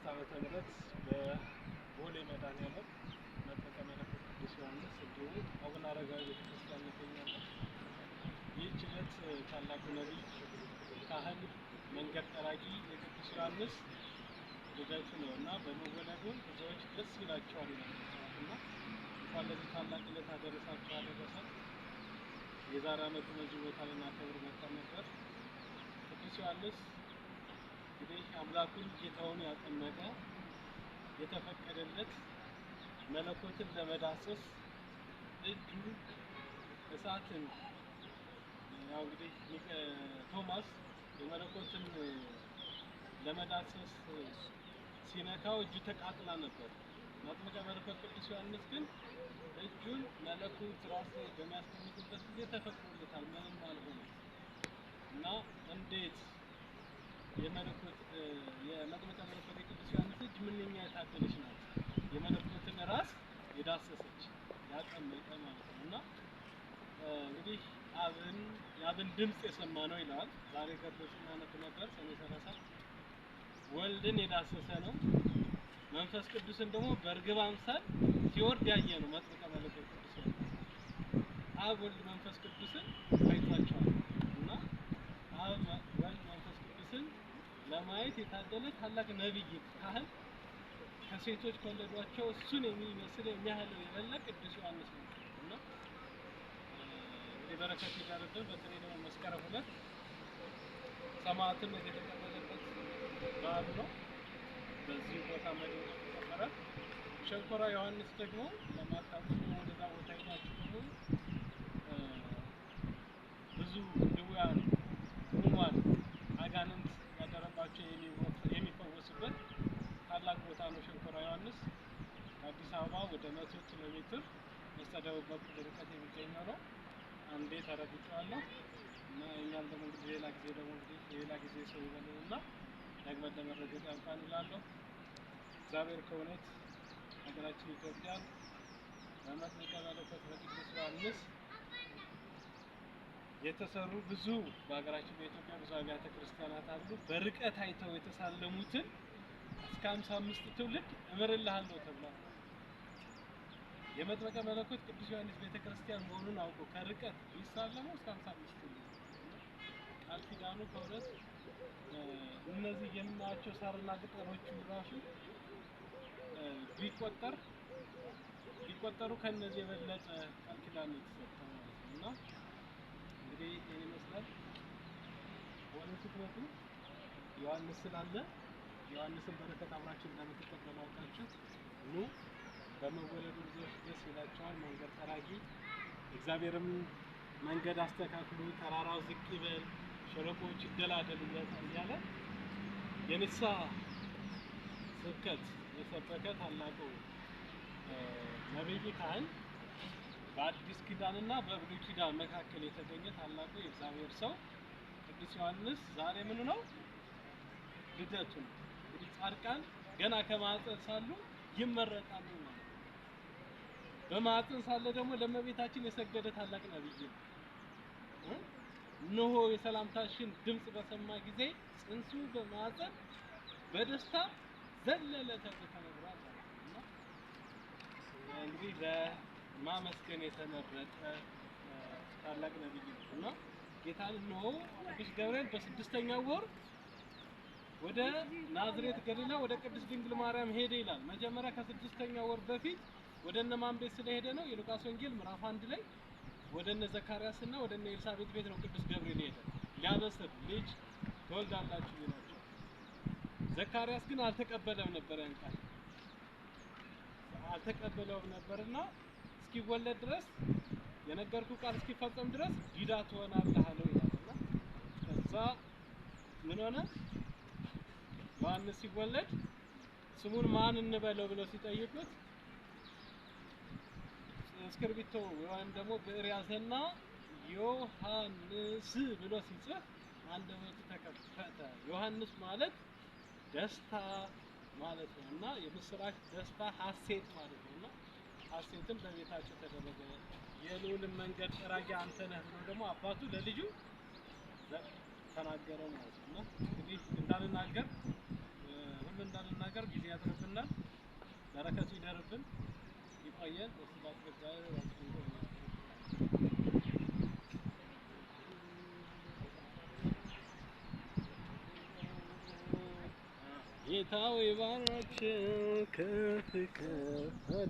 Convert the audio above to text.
ዓመተ ምህረት በቦሌ መድኃኔዓለም መጥምቀ መለኮት ቅዱስ ዮሐንስ እንዲሁም አቡነ አረጋዊ ቤተክርስቲያን እንገኛለን። ይህች ዕለት ታላቁ ነቢይ ካህን መንገድ ጠራጊ የቅዱስ ዮሐንስ ልደቱ ነው እና በመወለዱ ብዙዎች ደስ ይላቸዋል እና እንኳን ለዚህ ታላቅ ዕለት አደረሳችሁ አደረሰን። የዛሬ ዓመት በዚህ ቦታ ላይ እናከብር መጥተን ነበር። ቅዱስ ዮሐንስ እንግዲህ አምላኩን ጌታውን ያጠመቀ የተፈቀደለት መለኮትን ለመዳሰስ እጁ እሳትን ያው እንግዲህ ቶማስ የመለኮትን ለመዳሰስ ሲነካው እጁ ተቃጥላ ነበር። መጥምቀ መለኮት ቅዱስ ዮሐንስ ግን እጁን መለኮት ራስ ላይ በሚያስቀምጥበት ጊዜ ተፈቅዶለታል፣ ምንም አልሆነም እና እንዴት የመጥምቀ መለኮት ቅዱስ ዮሐንስ እጅ ምንኛ የታደለች ናት! የመለኮትን ራስ የዳሰሰች ያጠመቀ ማለት ነው እና እንግዲህ የአብን ድምፅ የሰማ ነው ይላል። ዛሬ ከርቶስና ነበር ሰኔ 30 ወልድን የዳሰሰ ነው። መንፈስ ቅዱስን ደግሞ በርግብ አምሳል ሲወርድ ያየ ነው መጥምቀ መለኮት ቅዱስ ዮሐንስ። አብ ወልድ መንፈስ ቅዱስን አይቷቸዋል እና አብ ወልድ መንፈስ ቅዱስን ለማየት የታደለ ታላቅ ነቢይ ካህን ከሴቶች ከወለዷቸው እሱን የሚመስል የሚያህል የሌለ ቅዱስ ዮሐንስ ነው እና በረከት ይዳረደን። በተለይ ደግሞ መስከረም 2 ሰማዕትነት የተቀበለበት በዓል ነው። በዚህ ቦታ መድረስ ተከበረ። ሸንኮራ ዮሐንስ ደግሞ ለማታውቁ ወደዛ ቦታ ሄዳችሁ ብዙ ድውያን ሕሙማን አጋንንት ያደረባቸው የሚፈወሱበት ታላቅ ቦታ ነው። ሸንኮራ ዮሐንስ ከአዲስ አበባ ወደ 100 ኪሎ ሜትር በስተደቡብ በኩል ርቀት የሚገኝ ነው። አንዴ ተረድቻለሁ እና እኛም ደግሞ እንግዲህ ሌላ ጊዜ ሰው ይበሉና ደግመን ለመረገጥ ያብቃን እላለሁ። እግዚአብሔር ከእውነት ሀገራችን ኢትዮጵያን በመጥምቀ መለኮት በቅዱስ ዮሐንስ የተሰሩ ብዙ በሀገራችን በኢትዮጵያ ብዙ አብያተ ክርስቲያናት አሉ። በርቀት አይተው የተሳለሙትን እስከ 55 ትውልድ እምርልሃለሁ ተብሏል። የመጥምቀ መለኮት ቅዱስ ዮሐንስ ቤተክርስቲያን መሆኑን አውቆ ከርቀት ቢሳለሙ እስከ 55 ትውልድ ቃል ኪዳኑ ከእውነት እነዚህ የምናያቸው ሳርና ቅጠሎቹ ራሱ ቢቆጠሩ ከነዚህ የበለጠ ቃል ኪዳን የተሰጠው ማለት ነው እና እንግዲህ ይሄን ይመስላል። ወደ ትኩረቱ ዮሐንስ ስላለ ዮሐንስን በረከት አብራችሁ እንደምትቀበሉ አውቃችሁ ኑ። በመወለዱ ብዙዎች ደስ ይላቸዋል። መንገድ ጠራጊ እግዚአብሔርም መንገድ አስተካክሉ፣ ተራራው ዝቅ ይበል፣ ሸለቆዎች ይደላደሉለት እያለ የንስሐ ስብከት የሰበከ ታላቁ ነቢይ ካህን በአዲስ ኪዳንና በብሉይ ኪዳን መካከል የተገኘ ታላቁ የእግዚአብሔር ሰው ቅዱስ ዮሐንስ ዛሬ ምኑ ነው? ልደቱ ነው። እንግዲህ ጻድቃን ገና ከማኅፀን ሳሉ ይመረጣሉ ማለት ነው። በማኅፀን ሳለ ደግሞ ለእመቤታችን የሰገደ ታላቅ ነቢይ ነው። እነሆ የሰላምታሽን ድምፅ በሰማ ጊዜ ጽንሱ በማኅፀን በደስታ ዘለለ ተብሎ ተነግሯል ማለት ነው። እንግዲህ ለማመስገን የተመረጠ ታላቅ ነቢይ ነው እና ጌታን እነሆ ቅዱስ ገብርኤል በ6ኛው ወር ወደ ናዝሬት ገሊላ ወደ ቅድስት ድንግል ማርያም ሄደ ይላል። መጀመሪያ ከ6ኛው ወር በፊት ወደ እነ ማን ቤት ስለሄደ ነው? የሉቃስ ወንጌል ምዕራፍ 1 ላይ ወደ እነ ዘካርያስ እና ወደ እነ ኤልሳቤጥ ቤት ነው ቅዱስ ገብርኤል ሄደ ሊያበስር ልጅ ትወልዳላችሁ ይላቸው። ዘካርያስ ግን አልተቀበለም ነበር፣ ያን ቃል አልተቀበለውም ነበርና እስኪወለድ ድረስ የነገርኩ ቃል እስኪፈጸም ድረስ ዲዳ ትሆናለህ አለው ይላልና ከዛ ምን ሆነ? ዮሐንስ ሲወለድ ስሙን ማን እንበለው ብለው ሲጠይቁት እስክርቢቶ ወይም ደግሞ ብዕር ያዘና ዮሐንስ ብሎ ሲጽፍ አንደበቱ ተከፈተ። ዮሐንስ ማለት ደስታ ማለት ነውና የምስራች ደስታ ሐሴት ማለት ነውና ሐሴትን በቤታቸው ተደረገ። የልዑልን መንገድ ጠራጊ አንተ ነህ ብሎ ደግሞ አባቱ ለልጁ ተናገረ ማለት ነው። እንግዲህ እንዳልናገር ሁሉ እንዳልናገር ጊዜ በረከቱ ይደርብን ይቆየን። እሱ ባስገባይ ጌታው ይባርካችሁ ከፍ ከፍ